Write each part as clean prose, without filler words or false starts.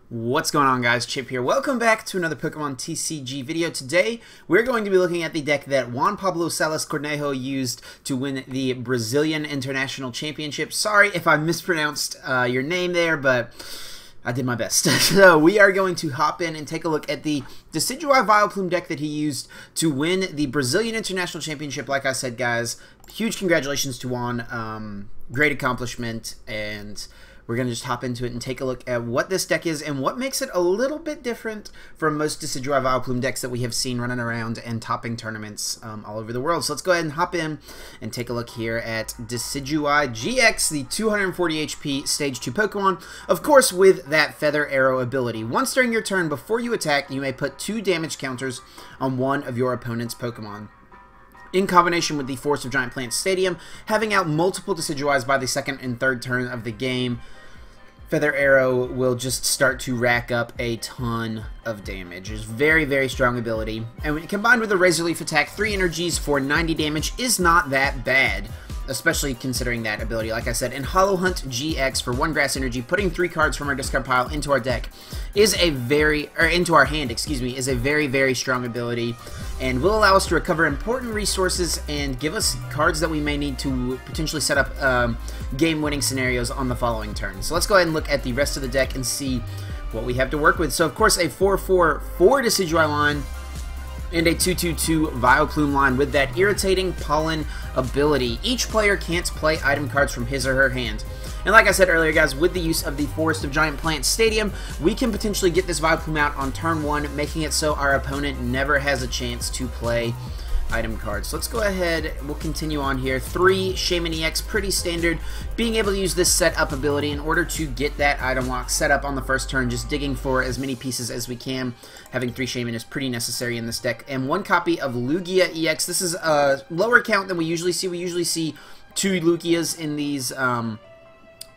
What's going on, guys? Chip here. Welcome back to another Pokemon TCG video. Today, we're going to be looking at the deck that Juan Pablo Salas Cornejo used to win the Brazilian International Championship. Sorry if I mispronounced your name there, but I did my best. So we are going to hop in and take a look at the Decidueye Vileplume deck that he used to win the Brazilian International Championship. Like I said, guys, huge congratulations to Juan. Great accomplishment, and we're going to just hop into it and take a look at what this deck is and what makes it a little bit different from most Decidueye Vileplume decks that we have seen running around and topping tournaments all over the world. So let's go ahead and hop in and take a look here at Decidueye-GX, the 240 HP Stage 2 Pokemon, of course with that Feather Arrow ability. Once during your turn, before you attack, you may put 2 damage counters on one of your opponent's Pokemon. In combination with the Forest of Giant Plant Stadium, having out multiple Decidueyes by the second and third turn of the game, Feather Arrow will just start to rack up a ton of damage. It's very, very strong ability. And when combined with a Razor Leaf attack, 3 energies for 90 damage is not that bad, especially considering that ability. Like I said, in Hollow Hunt GX for 1 grass energy, putting 3 cards from our discard pile into our deck is a very, or into our hand, excuse me, is a very, very strong ability, and will allow us to recover important resources and give us cards that we may need to potentially set up game-winning scenarios on the following turn. So let's go ahead and look at the rest of the deck and see what we have to work with. So of course, a 4/4 Decidueye line and a 2/2/2 Vileplume line with that irritating pollen ability. Each player can't play item cards from his or her hand. And like I said earlier, guys, with the use of the Forest of Giant Plant Stadium, we can potentially get this Vileplume out on turn 1, making it so our opponent never has a chance to play item cards. So let's go ahead, we'll continue on here. 3 Shaymin-EX, pretty standard. Being able to use this setup ability in order to get that item lock set up on the first turn, just digging for as many pieces as we can. Having 3 Shaymin is pretty necessary in this deck. And 1 copy of Lugia-EX. This is a lower count than we usually see. We usually see 2 Lugias in these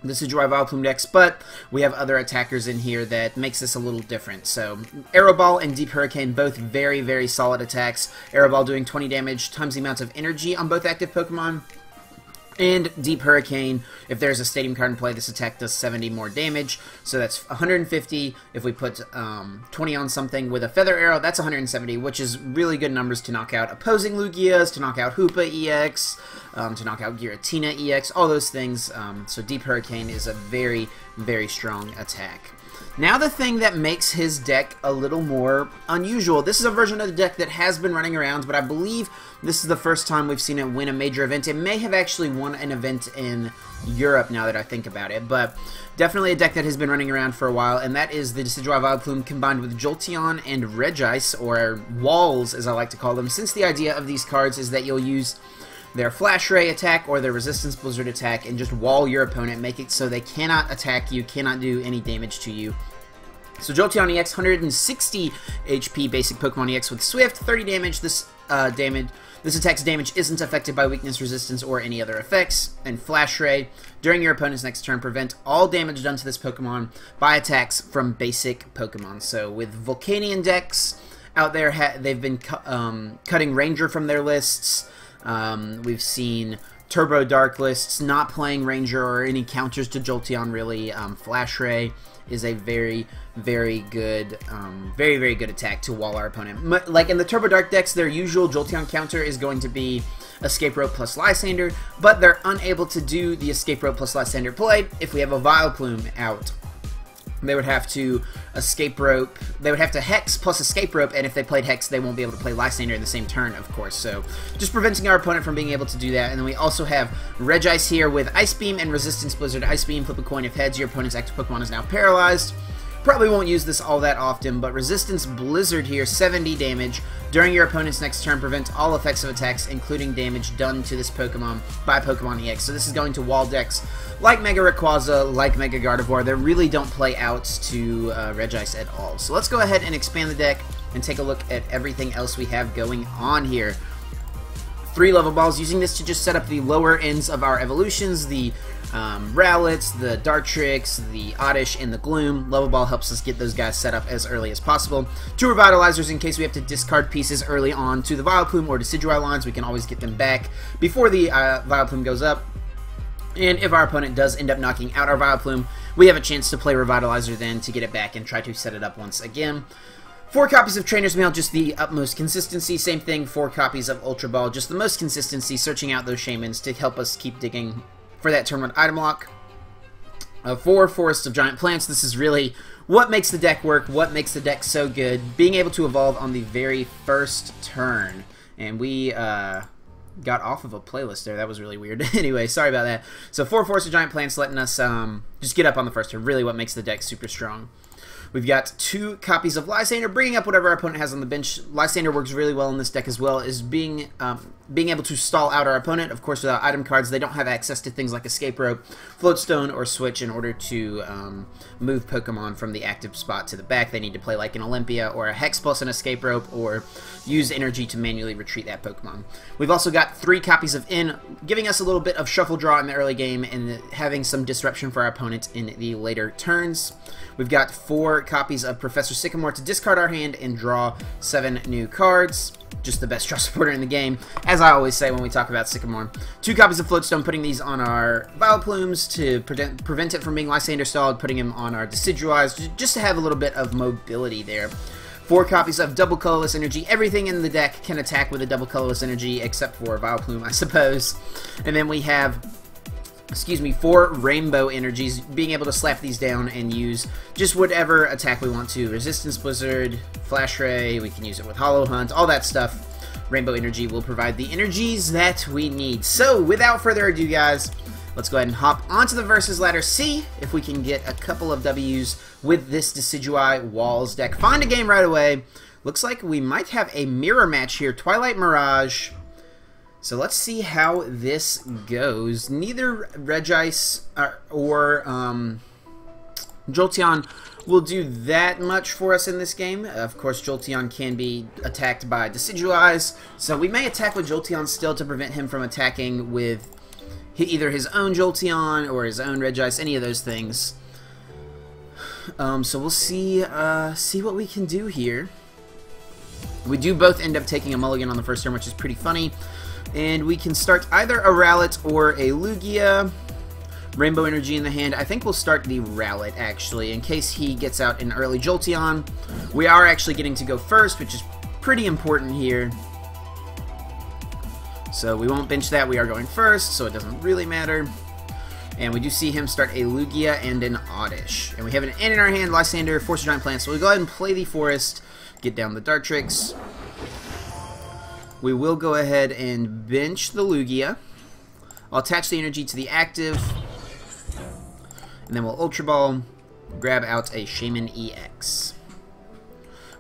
Decidueye Vileplume decks, but we have other attackers in here that makes this a little different. So Arrow Ball and Deep Hurricane, both very, very solid attacks. Arrow Ball doing 20 damage times the amount of energy on both active Pokemon. And Deep Hurricane, if there's a Stadium card in play, this attack does 70 more damage. So that's 150. If we put 20 on something with a Feather Arrow, that's 170, which is really good numbers to knock out opposing Lugias, to knock out Hoopa-EX, to knock out Giratina-EX, all those things. So Deep Hurricane is a very, very strong attack. Now the thing that makes his deck a little more unusual. This is a version of the deck that has been running around, but I believe this is the first time we've seen it win a major event. It may have actually won an event in Europe now that I think about it, but definitely a deck that has been running around for a while, and that is the Decidueye Vileplume combined with Jolteon and Regice, or Walls as I like to call them, since the idea of these cards is that you'll use their Flash Ray attack or their Resistance Blizzard attack and just wall your opponent, make it so they cannot attack you, cannot do any damage to you. So Jolteon-EX, 160 HP basic Pokemon EX with Swift, 30 damage. This attack's damage isn't affected by weakness, resistance, or any other effects. And Flash Ray, during your opponent's next turn, prevent all damage done to this Pokemon by attacks from basic Pokemon. So with Volcanion decks out there, they've been cutting Ranger from their lists. We've seen Turbo Dark lists not playing Ranger or any counters to Jolteon, really. Flash Ray is a very, very good attack to wall our opponent. Like in the Turbo Dark decks, their usual Jolteon counter is going to be Escape Rope plus Lysandre, but they're unable to do the Escape Rope plus Lysandre play if we have a Vileplume out. They would have to Escape Rope, they would have to Hex plus Escape Rope, and if they played Hex, they won't be able to play Lysandre in the same turn, of course. So just preventing our opponent from being able to do that. And then we also have Regice here with Ice Beam and Resistance Blizzard. Ice Beam, flip a coin. If heads, your opponent's active Pokemon is now paralyzed. Probably won't use this all that often, but Resistance Blizzard here, 70 damage. During your opponent's next turn, prevent all effects of attacks, including damage done to this Pokemon by Pokemon EX. So this is going to wall decks like Mega Rayquaza, like Mega Gardevoir. They really don't play outs to Regice at all. So let's go ahead and expand the deck and take a look at everything else we have going on here. 3 Level Balls, using this to just set up the lower ends of our evolutions, the Rowlets, the Dartrix, the Oddish, and the Gloom. Level Ball helps us get those guys set up as early as possible. 2 Revitalizers in case we have to discard pieces early on to the Vileplume or Decidueye lines. We can always get them back before the Vileplume goes up. And if our opponent does end up knocking out our Vileplume, we have a chance to play Revitalizer then to get it back and try to set it up once again. 4 copies of Trainers Mail, just the utmost consistency. Same thing, 4 copies of Ultra Ball, just the most consistency, searching out those Shaymins to help us keep digging for that turn 1 item lock. 4 Forests of Giant Plants. This is really what makes the deck work, what makes the deck so good. Being able to evolve on the very first turn. And we got off of a playlist there. That was really weird. Anyway, sorry about that. So 4 Forests of Giant Plants letting us just get up on the first turn. Really what makes the deck super strong. We've got 2 copies of Lysandre, bringing up whatever our opponent has on the bench. Lysandre works really well in this deck as well, is being able to stall out our opponent. Of course, without item cards, they don't have access to things like Escape Rope, Float Stone, or Switch in order to move Pokemon from the active spot to the back. They need to play like an Olympia or a Hex plus an Escape Rope, or use energy to manually retreat that Pokemon. We've also got 3 copies of In, giving us a little bit of shuffle draw in the early game and having some disruption for our opponent in the later turns. We've got 4 copies of Professor Sycamore to discard our hand and draw 7 new cards. Just the best draw supporter in the game, as I always say when we talk about Sycamore. 2 copies of Float Stone, putting these on our Vileplumes to prevent it from being Lysandre stalled, putting him on our Decidueyes, just to have a little bit of mobility there. 4 copies of Double Colorless Energy. Everything in the deck can attack with a Double Colorless Energy, except for Vileplume, I suppose. And then we have 4 Rainbow Energies, being able to slap these down and use just whatever attack we want to. Resistance Blizzard, Flash Ray, we can use it with Hollow Hunt, all that stuff. Rainbow Energy will provide the energies that we need. So, without further ado, guys, let's go ahead and hop onto the Versus Ladder, see if we can get a couple of W's with this Decidueye Walls deck. Find a game right away. Looks like we might have a mirror match here. Twilight Mirage. So let's see how this goes. Neither Regice or Jolteon will do that much for us in this game. Of course, Jolteon can be attacked by Decidueyes, so we may attack with Jolteon still to prevent him from attacking with either his own Jolteon or his own Regice, any of those things. So we'll see what we can do here. We do both end up taking a mulligan on the first turn, which is pretty funny. And we can start either a Rowlet or a Lugia. Rainbow Energy in the hand. I think we'll start the Rowlet, actually, in case he gets out an early Jolteon. We are actually getting to go first, which is pretty important here. So we won't bench that. We are going first, so it doesn't really matter. And we do see him start a Lugia and an Oddish. And we have an N in our hand, Lysandre, Force of Giant Plants. So we'll go ahead and play the Forest, get down the Dartrix. We will go ahead and bench the Lugia. I'll attach the energy to the active. And then we'll Ultra Ball, grab out a Shaymin-EX.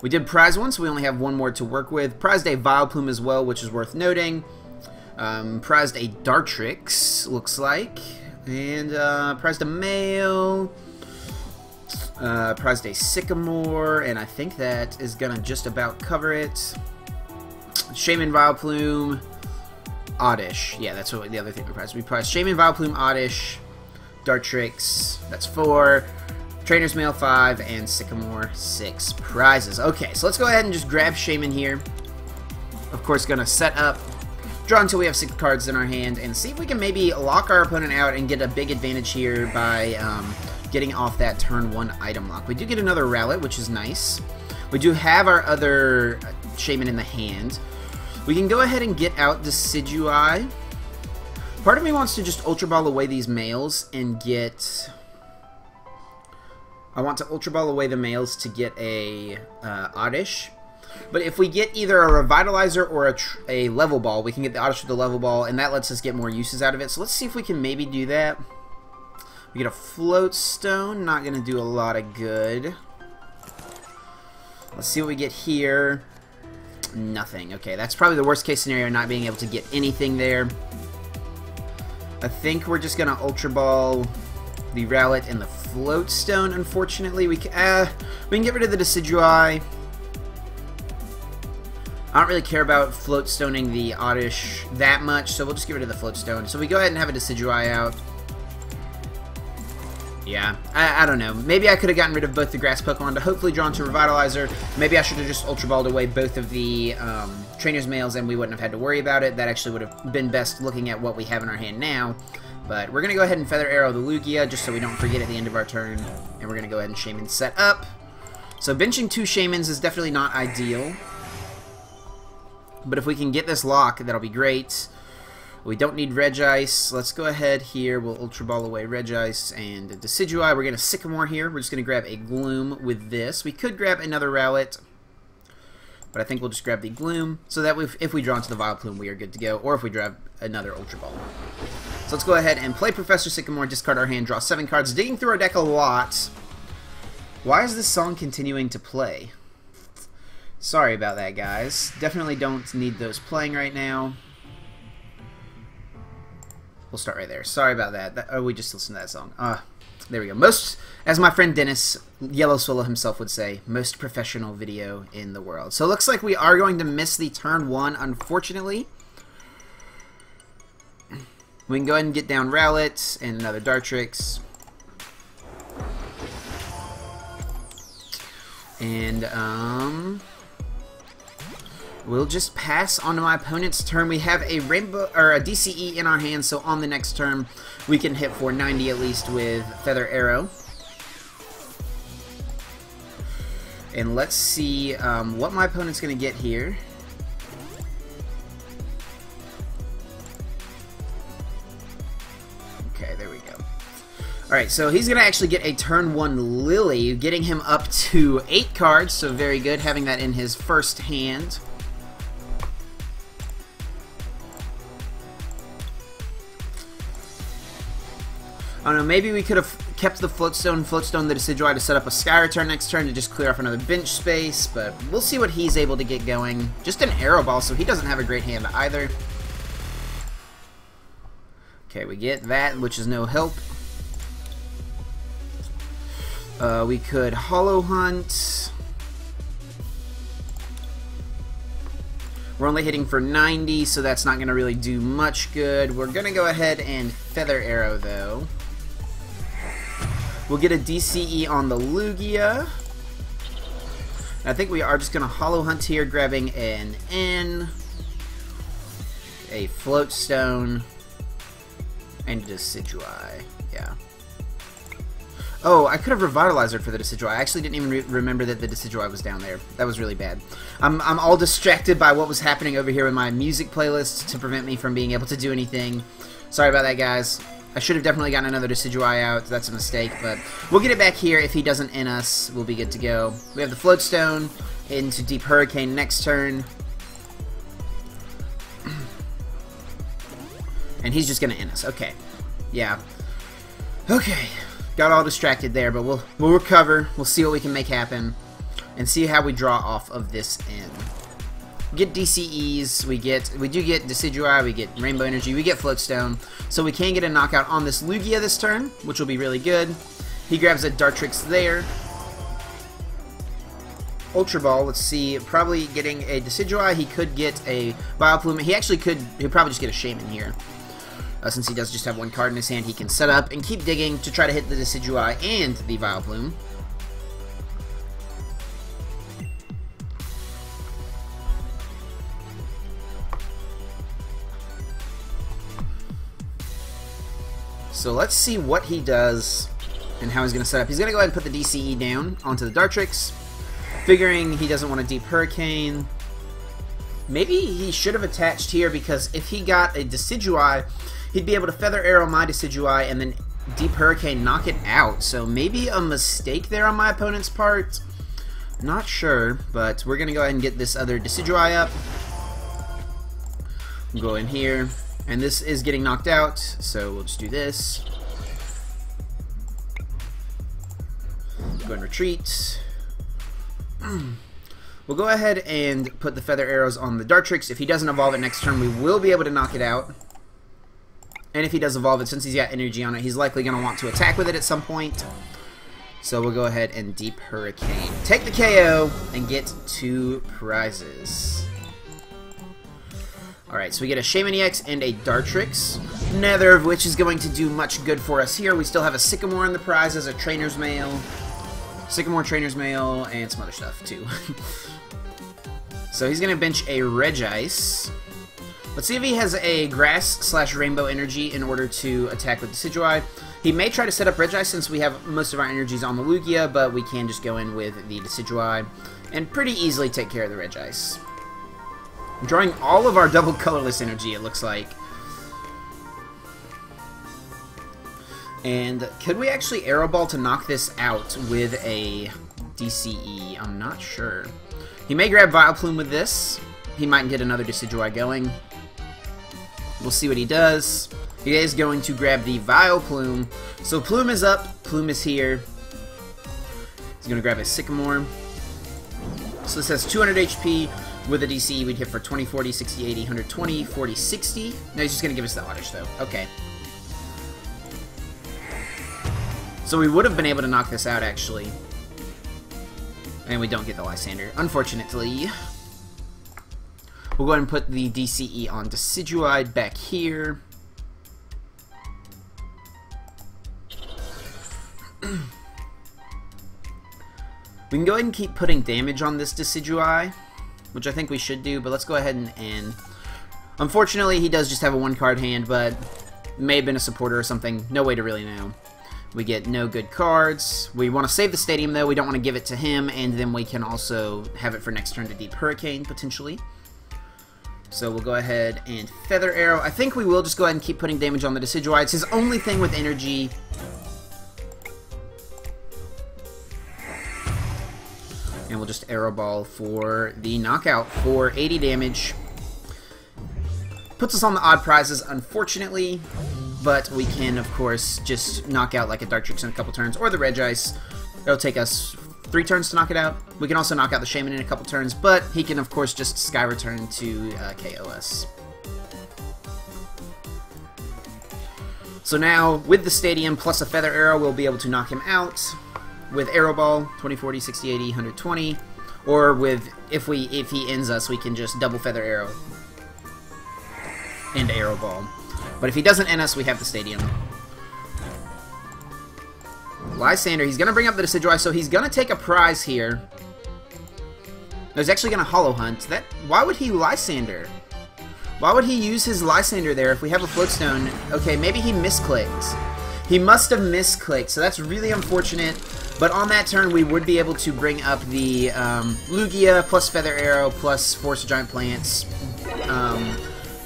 We did prize one, so we only have one more to work with. Prized a Vileplume as well, which is worth noting. Prized a Dartrix, looks like. And prized a Mail. Prized a Sycamore, and I think that is going to just about cover it. Shaymin, Vileplume, Oddish. Yeah, that's what the other thing we prized. We prized Shaymin, Vileplume, Oddish, Dartrix. That's 4. Trainers Mail 5, and Sycamore 6 prizes. Okay, so let's go ahead and just grab Shaymin here. Of course, going to set up, draw until we have 6 cards in our hand, and see if we can maybe lock our opponent out and get a big advantage here by getting off that turn 1 item lock. We do get another Rowlet, which is nice. We do have our other Shaymin in the hand. We can go ahead and get out Decidueye. Part of me wants to just Ultra Ball away these males and get... I want to Ultra Ball away the males to get a Oddish. But if we get either a Revitalizer or a Level Ball, we can get the Oddish with the Level Ball, and that lets us get more uses out of it. So let's see if we can maybe do that. We get a Float Stone, not going to do a lot of good. Let's see what we get here. Nothing. Okay, that's probably the worst case scenario, not being able to get anything there. I think we're just going to Ultra Ball the Rowlet and the Float Stone, unfortunately. We can get rid of the Decidueye. I don't really care about Float Stoning the Oddish that much, so we'll just get rid of the Float Stone. So we go ahead and have a Decidueye out. Yeah, I don't know. Maybe I could have gotten rid of both the grass Pokemon to hopefully draw into Revitalizer. Maybe I should have just Ultra Balled away both of the Trainers Mails and we wouldn't have had to worry about it. That actually would have been best looking at what we have in our hand now. But we're going to go ahead and Feather Arrow the Lugia, just so we don't forget at the end of our turn. And we're going to go ahead and Shaymin set up. So benching 2 Shaymins is definitely not ideal. But if we can get this lock, that'll be great. We don't need Regice. Let's go ahead here. We'll Ultra Ball away Regice and Decidueye. We're going to Sycamore here. We're just going to grab a Gloom with this. We could grab another Rowlet, but I think we'll just grab the Gloom so that if we draw into the Vileplume, we are good to go. Or if we grab another Ultra Ball. So let's go ahead and play Professor Sycamore, discard our hand, draw 7 cards. Digging through our deck a lot. Why is this song continuing to play? Sorry about that, guys. Definitely don't need those playing right now. We'll start right there. Sorry about that. Oh, we just listened to that song. There we go. Most, as my friend Dennis Yellow Swallow himself would say, most professional video in the world. So it looks like we are going to miss the turn 1, unfortunately. We can go ahead and get down Rowlet and another Dartrix. And, we'll just pass onto my opponent's turn. We have a Rainbow or a DCE in our hand, so on the next turn we can hit for 90 at least with Feather Arrow. And let's see what my opponent's going to get here. Okay, there we go. Alright, so he's going to actually get a turn 1 Lily, getting him up to 8 cards, so very good having that in his first hand. I don't know, maybe we could have kept the Float Stone the Decidueye to set up a Sky Return next turn to just clear off another bench space, but we'll see what he's able to get going. Just an Arrow Ball, so he doesn't have a great hand either. Okay, we get that, which is no help. We could Hollow Hunt. We're only hitting for 90, so that's not going to really do much good. We're going to go ahead and Feather Arrow, though. We'll get a DCE on the Lugia. I think we are just going to Hollow Hunt here, grabbing an N, a Float Stone, and a Decidueye. Yeah. Oh, I could have Revitalizer for the Decidueye. I actually didn't even remember that the Decidueye was down there. That was really bad. I'm all distracted by what was happening over here in my music playlist to prevent me from being able to do anything. Sorry about that, guys. I should have definitely gotten another Decidueye out. That's a mistake, but we'll get it back here. If he doesn't in us, we'll be good to go. We have the Float Stone into Deep Hurricane next turn. And he's just going to in us. Okay. Yeah. Okay. Got all distracted there, but we'll recover. We'll see what we can make happen, and see how we draw off of this end. Get DCEs. We do get Decidueye. We get Rainbow Energy. We get Float Stone, so we can get a knockout on this Lugia this turn, which will be really good. He grabs a Dartrix there. Ultra Ball. Let's see. Probably getting a Decidueye. He could get a Vileplume. He actually could. He'll probably just get a Shaymin here. Since he does just have 1 card in his hand, he can set up and keep digging to try to hit the Decidueye and the Vileplume. So let's see what he does and how he's going to set up. He's going to go ahead and put the DCE down onto the Dartrix, figuring he doesn't want a Deep Hurricane. Maybe he should have attached here, because if he got a Decidueye, he'd be able to Feather Arrow my Decidueye and then Deep Hurricane knock it out. So maybe a mistake there on my opponent's part. Not sure, but we're going to go ahead and get this other Decidueye up. Go in here, and this is getting knocked out, so we'll just do this. Go and retreat. We'll go ahead and put the Feather Arrows on the Dartrix. If he doesn't evolve it next turn, we will be able to knock it out. And if he does evolve it, since he's got energy on it, he's likely going to want to attack with it at some point. So we'll go ahead and Deep Hurricane. Take the KO and get 2 prizes. Alright, so we get a Shaymin-EX and a Dartrix, neither of which is going to do much good for us here. We still have a Sycamore in the prizes, a Trainers Mail, Sycamore Trainers Mail, and some other stuff too. So he's going to bench a Regice. Let's see if he has a Grass/Rainbow Energy in order to attack with Decidueye. He may try to set up Regice since we have most of our energies on the Lugia, but we can just go in with the Decidueye and pretty easily take care of the Regice. Drawing all of our double colorless energy, it looks like. And could we actually Aero Ball to knock this out with a DCE? I'm not sure. He may grab Vileplume with this. He might get another Decidueye going. We'll see what he does. He is going to grab the Vileplume. So Plume is up. Plume is here. He's going to grab a Sycamore. So this has 200 HP. With a DCE, we'd hit for 20, 40, 60, 80, 120, 40, 60. No, he's just going to give us the Oddish, though. Okay. So we would have been able to knock this out, actually. And we don't get the Lysandre, unfortunately. We'll go ahead and put the DCE on Decidueye back here. We can go ahead and keep putting damage on this Decidueye, which I think we should do, but let's go ahead and unfortunately, he does just have a one-card hand, but may have been a supporter or something. No way to really know. We get no good cards. We want to save the stadium, though. We don't want to give it to him, and then we can also have it for next turn to Deep Hurricane, potentially. So we'll go ahead and Feather Arrow. I think we will just go ahead and keep putting damage on the Decidueye. It's his only thing with energy. And we'll just Arrow Ball for the knockout for 80 damage. Puts us on the odd prizes, unfortunately. But we can, of course, just knock out like a Dartrix in a couple turns. Or the Regice. It'll take us 3 turns to knock it out. We can also knock out the Shaymin in a couple turns, but he can, of course, just Sky Return to KOS. So now, with the Stadium plus a Feather Arrow, we'll be able to knock him out with Arrow Ball, 20, 40, 60, 80, 120. Or with, if he ends us, we can just double Feather Arrow and Arrow Ball. But if he doesn't end us, we have the Stadium. Lysandre, he's going to bring up the Decidueye, so he's going to take a prize here. No, he's actually going to Hollow Hunt. Why would he Lysandre? Why would he use his Lysandre there if we have a Float Stone? Okay, maybe he misclicked. He must have misclicked, so that's really unfortunate. But on that turn, we would be able to bring up the Lugia plus Feather Arrow plus Force of Giant Plants.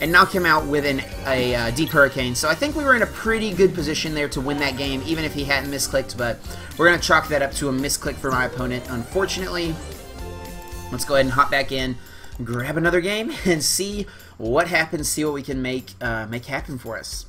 And knock him out with a Deep Hurricane. So I think we were in a pretty good position there to win that game, even if he hadn't misclicked, but we're going to chalk that up to a misclick for my opponent, unfortunately. Let's go ahead and hop back in, grab another game, and see what happens, see what we can make happen for us.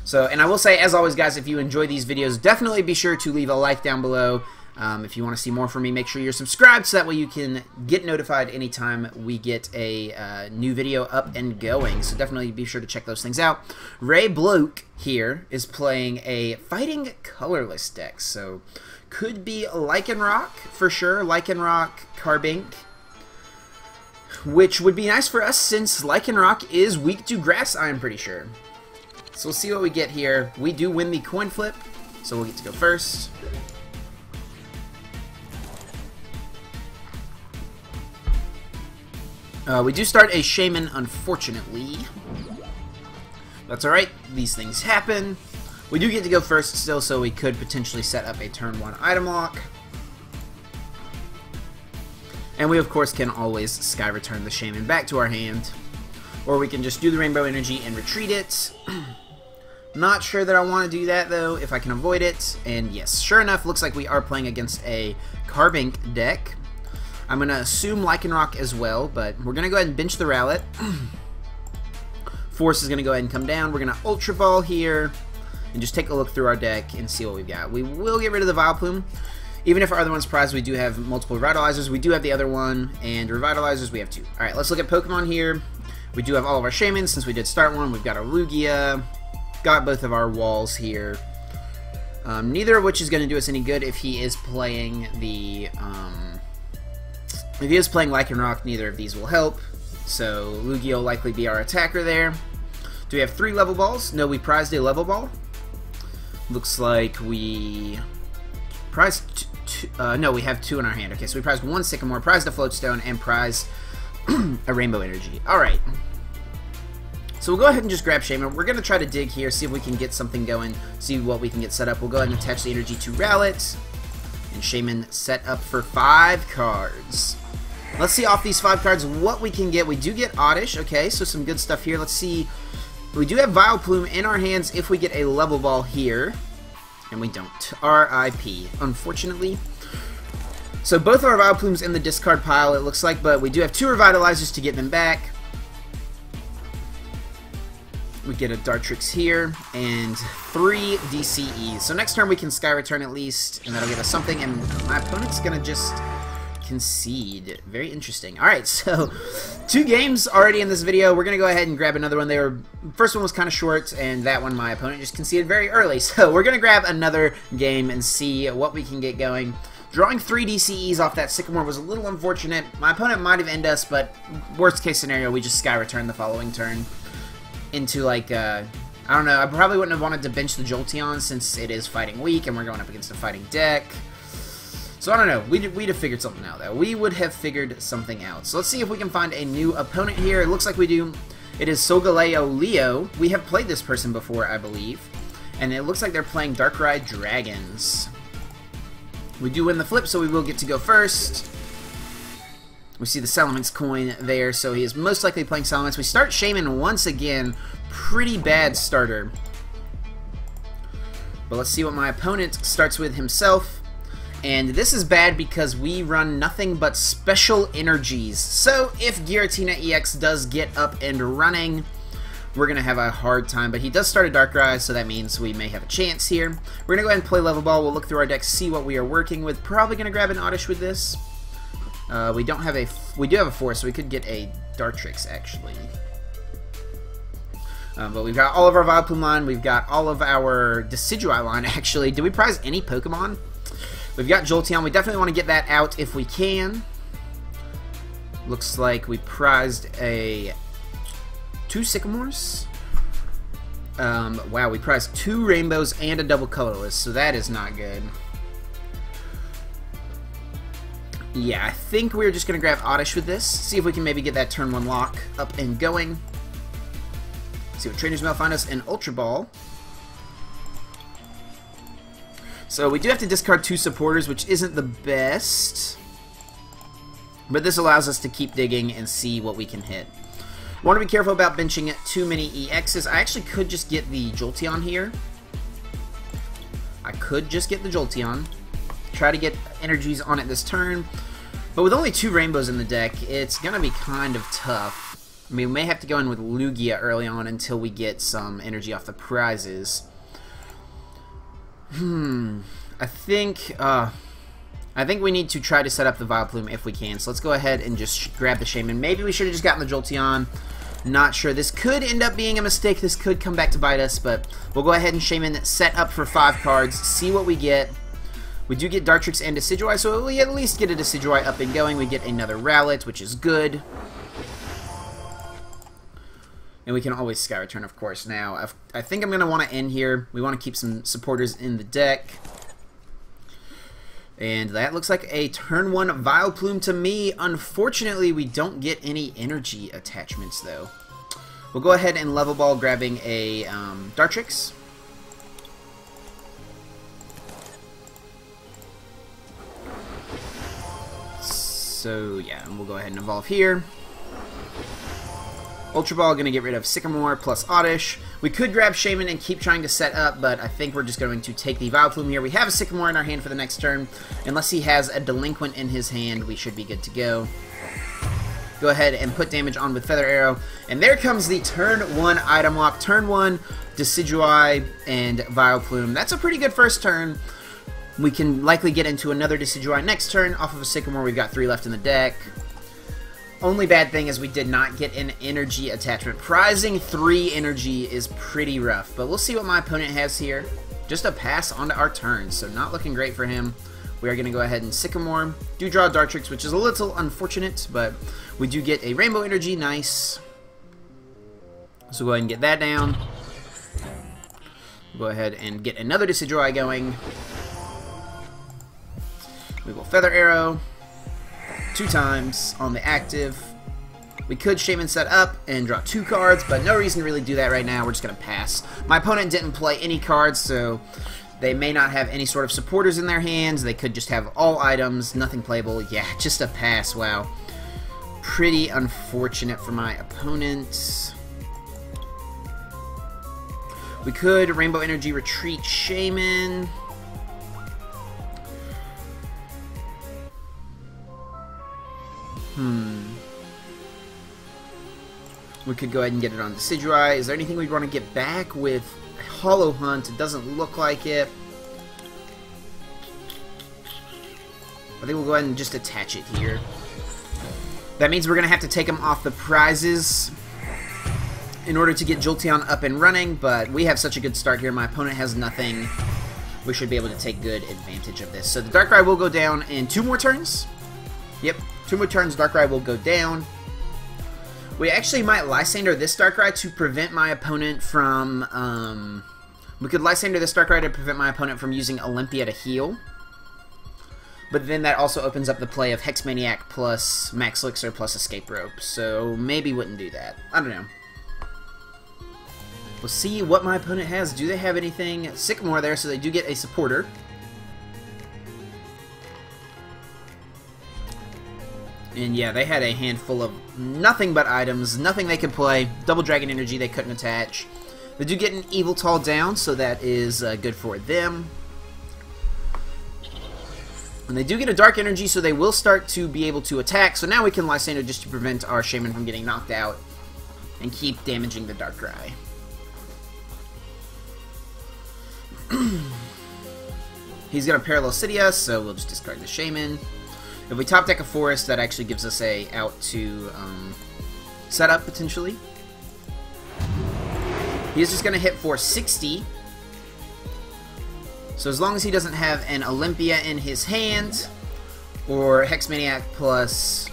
So, and I will say, as always, guys, if you enjoy these videos, definitely be sure to leave a like down below. If you want to see more from me, make sure you're subscribed so that way you can get notified anytime we get a new video up and going. So definitely be sure to check those things out. Ray Bloke here is playing a Fighting Colorless deck. So could be Lycanroc for sure. Lycanroc, Carbink. Which would be nice for us since Lycanroc is weak to grass, I'm pretty sure. So we'll see what we get here. We do win the coin flip, so we'll get to go first. We do start a Shaymin, unfortunately. That's alright, these things happen. We do get to go first still, so we could potentially set up a turn 1 item lock. And we, of course, can always Sky Return the Shaymin back to our hand. Or we can just do the Rainbow Energy and retreat it. Not sure that I want to do that, though, if I can avoid it. And yes, sure enough, looks like we are playing against a Carbink deck. I'm going to assume Lycanroc as well, but we're going to go ahead and bench the Rowlet. Force is going to go ahead and come down. We're going to Ultra Ball here and just take a look through our deck and see what we've got. We will get rid of the Vileplume. Even if our other one's prized, we do have multiple Revitalizers. We do have the other one, and Revitalizers, we have 2. Alright, let's look at Pokemon here. We do have all of our Shaymins since we did start one. We've got our Lugia. Got both of our walls here. Neither of which is going to do us any good if he is playing the... if he is playing Lycanroc, neither of these will help. So Lugia will likely be our attacker there. Do we have 3 level balls? No, we prized a level ball. Looks like we prized... no, we have 2 in our hand. Okay, so we prized 1 Sycamore, prized a Float Stone, and prized a Rainbow Energy. Alright. So we'll go ahead and just grab Shaymin. We're going to try to dig here, see if we can get something going, see what we can get set up. We'll go ahead and attach the energy to Rowlet. And Shaymin set up for 5 cards. Let's see off these 5 cards what we can get. We do get Oddish. Okay, so some good stuff here. Let's see. We do have Vileplume in our hands if we get a Level Ball here. And we don't. R.I.P. Unfortunately. So both of our Vileplumes in the discard pile, it looks like, but we do have 2 Revitalizers to get them back. We get a Dartrix here, and 3 DCEs. So next turn we can Sky Return at least, and that'll give us something, and my opponent's gonna just concede. Very interesting. Alright, so 2 games already in this video. We're gonna go ahead and grab another one. First one was kind of short, and that one my opponent just conceded very early. So we're gonna grab another game and see what we can get going. Drawing 3 DCEs off that Sycamore was a little unfortunate. My opponent might have ended us, but worst case scenario, we just Sky Return the following turn into, like, I don't know, I probably wouldn't have wanted to bench the Jolteon since it is fighting weak and we're going up against a fighting deck. So I don't know, we'd have figured something out though. We would have figured something out. So let's see if we can find a new opponent here. It looks like we do. It is Solgaleo Leo. We have played this person before, I believe. And it looks like they're playing Darkrai Dragons. We do win the flip, so we will get to go first. We see the Salamence coin there, so he is most likely playing Salamence. We start Shaymin once again. Pretty bad starter. But let's see what my opponent starts with himself. And this is bad because we run nothing but special energies. So if Giratina-EX does get up and running, we're going to have a hard time. But he does start a Darkrai, so that means we may have a chance here. We're going to go ahead and play Level Ball. We'll look through our deck, see what we are working with. Probably going to grab an Oddish with this. We do have a Force, so we could get a Dartrix actually. But we've got all of our Vileplume line, we've got all of our Decidueye line actually. Did we prize any Pokemon? We've got Jolteon, we definitely want to get that out if we can. Looks like we prized 2 Sycamores. Wow, we prized 2 Rainbows and a double Colorless, so that is not good. Yeah, I think we're just going to grab Oddish with this. See if we can maybe get that turn 1 lock up and going. See what Trainers Mail find us in Ultra Ball. So we do have to discard 2 supporters, which isn't the best. But this allows us to keep digging and see what we can hit. Want to be careful about benching too many EXs. I actually could just get the Jolteon here. I could just get the Jolteon. Try to get energies on it this turn. But with only 2 Rainbows in the deck, it's going to be kind of tough. I mean, we may have to go in with Lugia early on until we get some energy off the prizes. I think we need to try to set up the Vileplume if we can. So let's go ahead and just grab the Shaymin. Maybe we should have just gotten the Jolteon. Not sure. This could end up being a mistake. This could come back to bite us, but we'll go ahead and Shaymin set up for 5 cards, see what we get. We do get Dartrix and Decidueye, so we at least get a Decidueye up and going. We get another Rowlet, which is good. And we can always Sky Return, of course. Now, I think I'm going to want to end here. We want to keep some supporters in the deck. And that looks like a turn 1 Vileplume to me. Unfortunately, we don't get any energy attachments, though. We'll go ahead and Level Ball, grabbing a Dartrix. So, yeah, and we'll go ahead and evolve here. Ultra Ball, going to get rid of Sycamore plus Oddish. We could grab Shaymin and keep trying to set up, but I think we're just going to take the Vileplume here. We have a Sycamore in our hand for the next turn. Unless he has a Delinquent in his hand, we should be good to go. Go ahead and put damage on with Feather Arrow. And there comes the turn 1 item lock. Turn 1, Decidueye and Vileplume. That's a pretty good first turn. We can likely get into another Decidueye next turn. Off of a Sycamore, we've got 3 left in the deck. Only bad thing is we did not get an energy attachment. Prizing 3 energy is pretty rough, but we'll see what my opponent has here. Just a pass onto our turn, so not looking great for him. We are going to go ahead and Sycamore. Do draw Dartrix, which is a little unfortunate, but we do get a Rainbow Energy. Nice. So go ahead and get that down. Go ahead and get another Decidueye going. We will Feather Arrow 2 times on the active. We could Shaymin set up and draw 2 cards, but no reason to really do that right now. We're just going to pass. My opponent didn't play any cards, so they may not have any sort of supporters in their hands. They could just have all items, nothing playable. Yeah, just a pass. Wow. Pretty unfortunate for my opponent. We could Rainbow Energy retreat Shaymin. We could go ahead and get it on Decidueye. Is there anything we'd want to get back with Hollow Hunt? It doesn't look like it. I think we'll go ahead and just attach it here. That means we're going to have to take him off the prizes in order to get Jolteon up and running, but we have such a good start here. My opponent has nothing. We should be able to take good advantage of this. So the Darkrai will go down in 2 more turns. Yep, 2 more turns, Darkrai will go down. We actually might Lysandre this Darkrai to prevent my opponent from... we could Lysandre this Darkrai to prevent my opponent from using Olympia to heal. But then that also opens up the play of Hex Maniac plus Max Elixir plus Escape Rope. So maybe wouldn't do that. I don't know. We'll see what my opponent has. Do they have anything? Sycamore there, so they do get a supporter. And yeah, they had a handful of nothing but items, nothing they could play. Double Dragon Energy they couldn't attach. They do get an Yveltal down, so that is good for them. And they do get a Dark Energy, so they will start to be able to attack. So now we can Lysandre just to prevent our Shaymin from getting knocked out and keep damaging the Darkrai. He's going to Parallel City us, so we'll just discard the Shaymin. If we top deck a Forest, that actually gives us a out to set up, potentially. He's just going to hit for 60. So as long as he doesn't have an Olympia in his hand, or Hex Maniac plus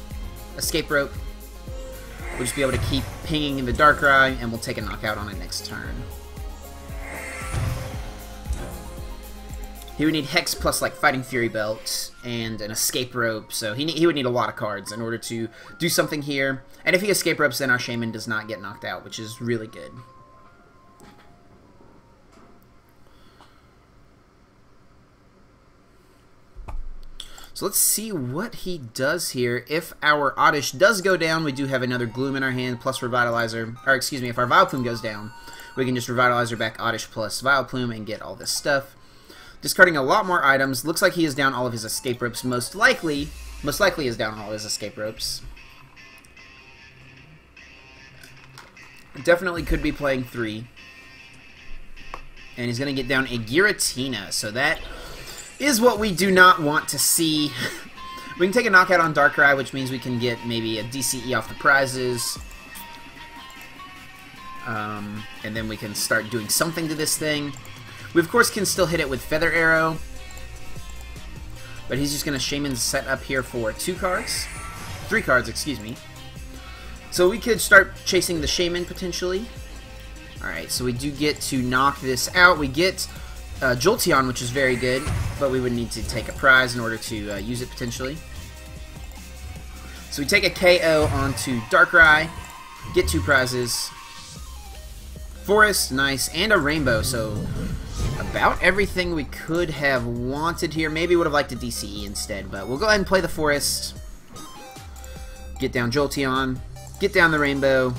Escape Rope, we'll just be able to keep pinging the Darkrai, and we'll take a knockout on it next turn. He would need Hex plus like Fighting Fury Belt and an Escape Rope, so he would need a lot of cards in order to do something here. And if he Escape Ropes, then our Shaymin does not get knocked out, which is really good. So let's see what he does here. If our Oddish does go down, we do have another Gloom in our hand plus Revitalizer. Or excuse me, if our Vileplume goes down, we can just Revitalizer back Oddish plus Vileplume and get all this stuff. Discarding a lot more items. Looks like he is down all of his Escape Ropes. Most likely is down all of his Escape Ropes. Definitely could be playing 3. And he's going to get down a Giratina. So that is what we do not want to see. We can take a knockout on Darkrai, which means we can get maybe a DCE off the prizes. And then we can start doing something to this thing. We, of course, can still hit it with Feather Arrow. But he's just going to Shaymin set up here for 2 cards. 3 cards, excuse me. So we could start chasing the Shaymin, potentially. Alright, so we do get to knock this out. We get Jolteon, which is very good. But we would need to take a prize in order to use it, potentially. So we take a KO onto Darkrai. Get 2 prizes. Forest, nice. And a Rainbow, so... about everything we could have wanted here. Maybe would have liked a DCE instead, but we'll go ahead and play the Forest. Get down Jolteon. Get down the Rainbow.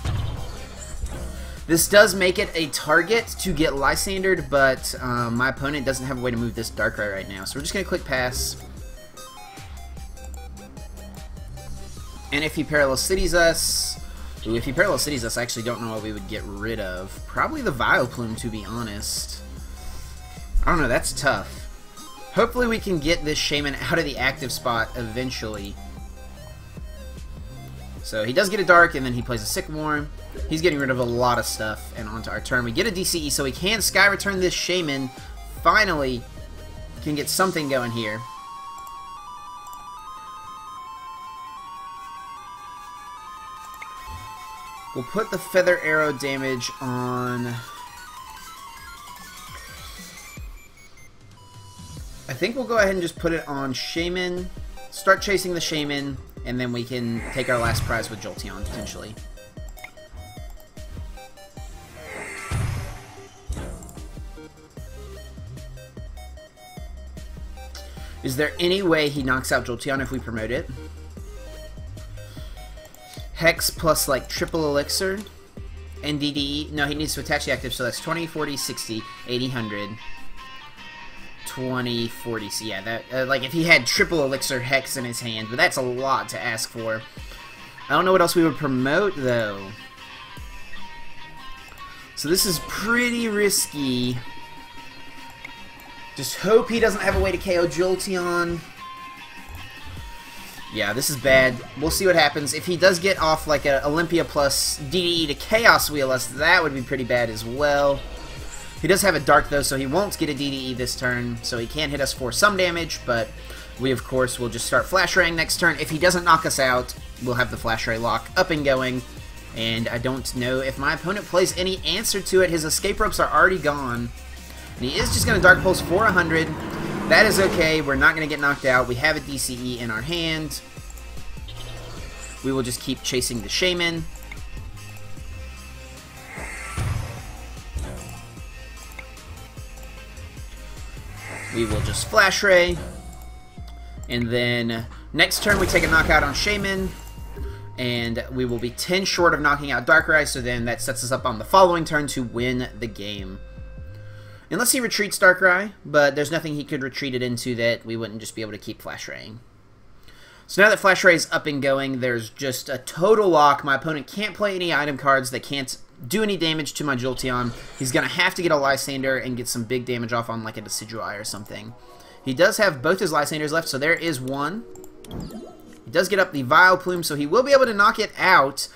This does make it a target to get Lysandred, but my opponent doesn't have a way to move this Darkrai right now. So we're just going to click Pass. And if he Parallel Cities us... Ooh, if he Parallel Cities us, I actually don't know what we would get rid of. Probably the Vileplume, to be honest. I don't know, that's tough. Hopefully we can get this Shaymin out of the active spot eventually. So he does get a Dark, and then he plays a Sycamore. He's getting rid of a lot of stuff, and onto our turn. We get a DCE, so we can Sky Return this Shaymin. Finally, can get something going here. We'll put the Feather Arrow damage on... I think we'll go ahead and just put it on Shaymin. Start chasing the Shaymin. and then we can take our last prize with Jolteon, potentially. Is there any way he knocks out Jolteon if we promote it? Hex plus, like, triple elixir and DDE. No, he needs to attach the active, so that's 20, 40, 60, 80, 100. 20, 40, so yeah, that, like, if he had triple elixir Hex in his hand, but that's a lot to ask for. I don't know what else we would promote, though. So this is pretty risky. Just hope he doesn't have a way to KO Jolteon. Yeah, this is bad. We'll see what happens. If he does get off like a Olympia plus DDE to Chaos Wheel us, that would be pretty bad as well. He does have a Dark though, so he won't get a DDE this turn, so he can hit us for some damage, but we of course will just start Flash Raying next turn. If he doesn't knock us out, we'll have the Flash Ray lock up and going, and I don't know if my opponent plays any answer to it. His escape ropes are already gone. And he is just going to Dark Pulse for 100. That is okay. We're not going to get knocked out. We have a DCE in our hand. We will just keep chasing the Shaymin. We will just Flash Ray. And then next turn we take a knockout on Shaymin. And we will be 10 short of knocking out Darkrai. So then that sets us up on the following turn to win the game. Unless he retreats Darkrai, but there's nothing he could retreat it into that we wouldn't just be able to keep Flash Raying. So now that Flash Ray is up and going, there's just a total lock. My opponent can't play any item cards that can't do any damage to my Jolteon. He's going to have to get a Lysandre and get some big damage off on like a Decidueye or something. He does have both his Lysandres left, so there is one. He does get up the Vileplume, so he will be able to knock it out.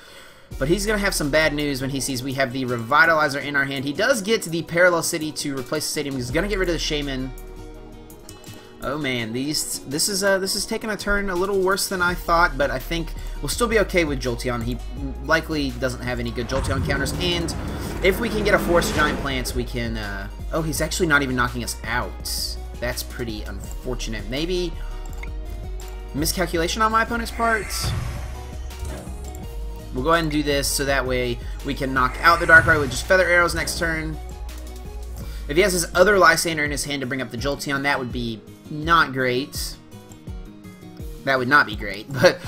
But he's going to have some bad news when he sees we have the Revitalizer in our hand. He does get to the Parallel City to replace the stadium. He's going to get rid of the Shaymin. Oh man, this is taking a turn a little worse than I thought, but I think we'll still be okay with Jolteon. He likely doesn't have any good Jolteon counters, and if we can get a Force Giant Plants, we can... oh, he's actually not even knocking us out. That's pretty unfortunate. Maybe miscalculation on my opponent's part? We'll go ahead and do this so that way we can knock out the Darkrai with just Feather Arrows next turn. If he has his other Lysandre in his hand to bring up the Jolteon, that would be not great. That would not be great, but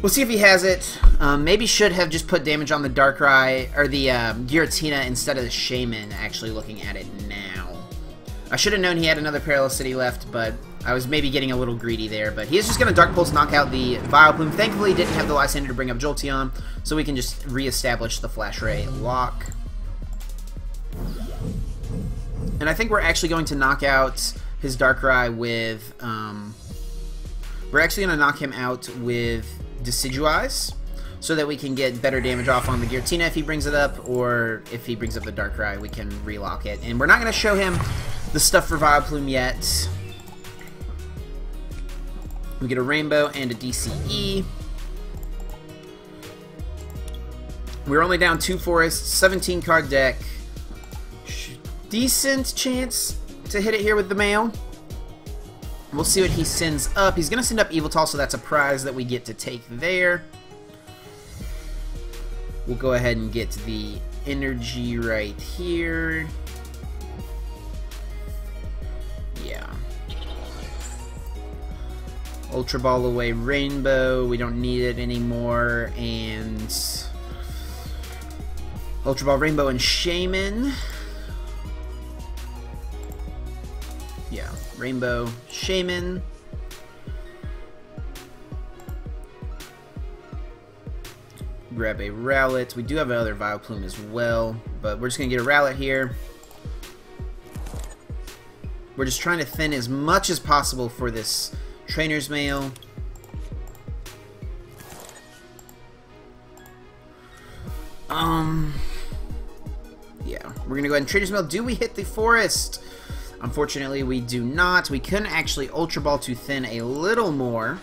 we'll see if he has it. Maybe should have just put damage on the Darkrai, or the Giratina instead of the Shaymin, actually looking at it now. I should have known he had another Parallel City left, but I was maybe getting a little greedy there. But he is just going to Dark Pulse knock out the Vileplume. Thankfully, he didn't have the Lysandre to bring up Jolteon, so we can just re-establish the Flash Ray lock. And I think we're actually going to knock out his Darkrai with... we're actually going to knock him out with Decidueyes, so that we can get better damage off on the Giratina if he brings it up, or if he brings up the Darkrai, we can relock it. And we're not going to show him the stuff for Vileplume yet. We get a Rainbow and a DCE. We're only down 2 forests, 17 card deck. Decent chance to hit it here with the mail. We'll see what he sends up. He's going to send up Yveltal, so that's a prize that we get to take there. We'll go ahead and get the energy right here. Yeah. Ultra Ball away Rainbow. We don't need it anymore. And Ultra Ball Rainbow and Shaymin. Yeah. Rainbow, Shaymin. Grab a Rowlet. We do have another Vileplume as well, but we're just going to get a Rowlet here. We're just trying to thin as much as possible for this Trainer's Mail. Yeah, we're going to go ahead and Trainer's Mail. Do we hit the forest? Unfortunately, we do not. We can actually Ultra Ball to thin a little more.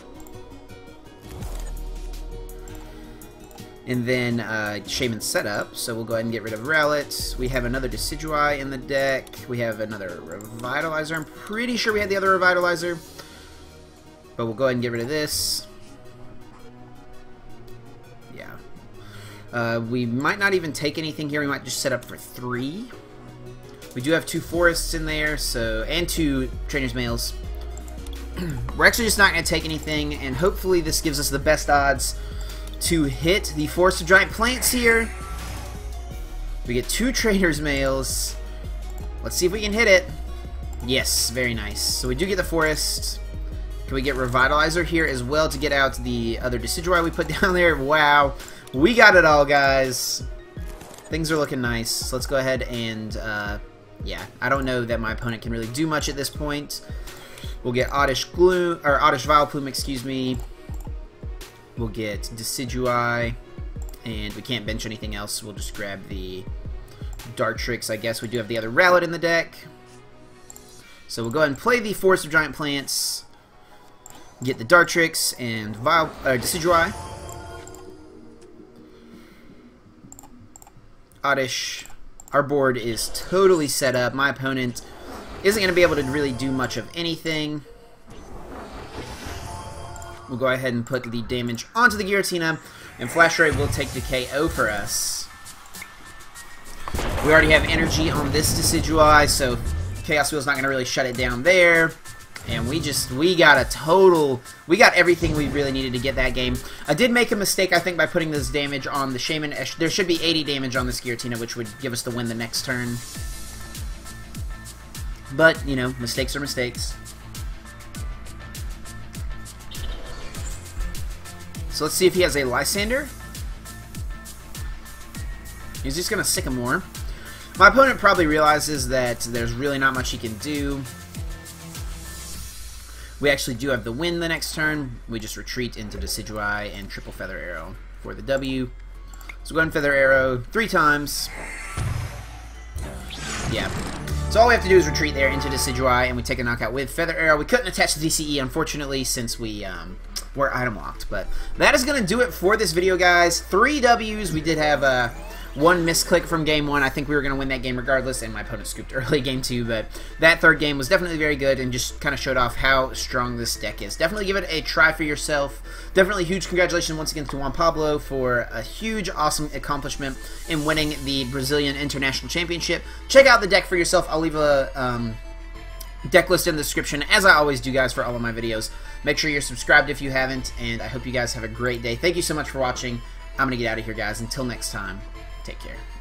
And then Shaymin setup, so we'll go ahead and get rid of Rowlet. We have another Decidueye in the deck. We have another Revitalizer. I'm pretty sure we had the other Revitalizer. But we'll go ahead and get rid of this. We might not even take anything here. We might just set up for 3. We do have 2 forests in there, so, and 2 Trainers Mails. We're actually just not going to take anything, and hopefully this gives us the best odds to hit the Forest of Giant Plants here. We get 2 Trainers Mails. Let's see if we can hit it. Yes, very nice. So we do get the forest. Can we get Revitalizer here as well to get out the other Decidueye we put down there? Wow. We got it all, guys. Things are looking nice. So let's go ahead and, yeah. I don't know that my opponent can really do much at this point. We'll get Oddish Vileplume, excuse me. We'll get Decidueye. And we can't bench anything else. We'll just grab the Dartrix, I guess. We do have the other Rowlet in the deck. So we'll go ahead and play the Forest of Giant Plants. Get the Dartrix and Decidueye. Oddish. Our board is totally set up. My opponent isn't going to be able to really do much of anything. We'll go ahead and put the damage onto the Giratina, and Flash Ray will take the KO for us. We already have energy on this Decidueye, so Chaos Wheel's not going to really shut it down there. And we got everything we really needed to get that game. I did make a mistake, I think, by putting this damage on the Shaymin. There should be 80 damage on this Giratina, which would give us the win the next turn. But, you know, mistakes are mistakes. So let's see if he has a Lysandre. He's just going to Sycamore. My opponent probably realizes that there's really not much he can do. We actually do have the win the next turn. We just retreat into Decidueye and triple Feather Arrow for the W. So go ahead and Feather Arrow 3 times. Yeah. So all we have to do is retreat there into Decidueye, and we take a knockout with Feather Arrow. We couldn't attach the DCE, unfortunately, since we were item locked. But that is going to do it for this video, guys. 3 Ws. We did have 1 misclick from game 1. I think we were going to win that game regardless, and my opponent scooped early game 2. But that 3rd game was definitely very good and just kind of showed off how strong this deck is. Definitely give it a try for yourself. Definitely huge congratulations once again to Juan Pablo for a huge, awesome accomplishment in winning the Brazilian International Championship. Check out the deck for yourself. I'll leave a deck list in the description, as I always do, guys, for all of my videos. Make sure you're subscribed if you haven't, and I hope you guys have a great day. Thank you so much for watching. I'm going to get out of here, guys. Until next time. Take care.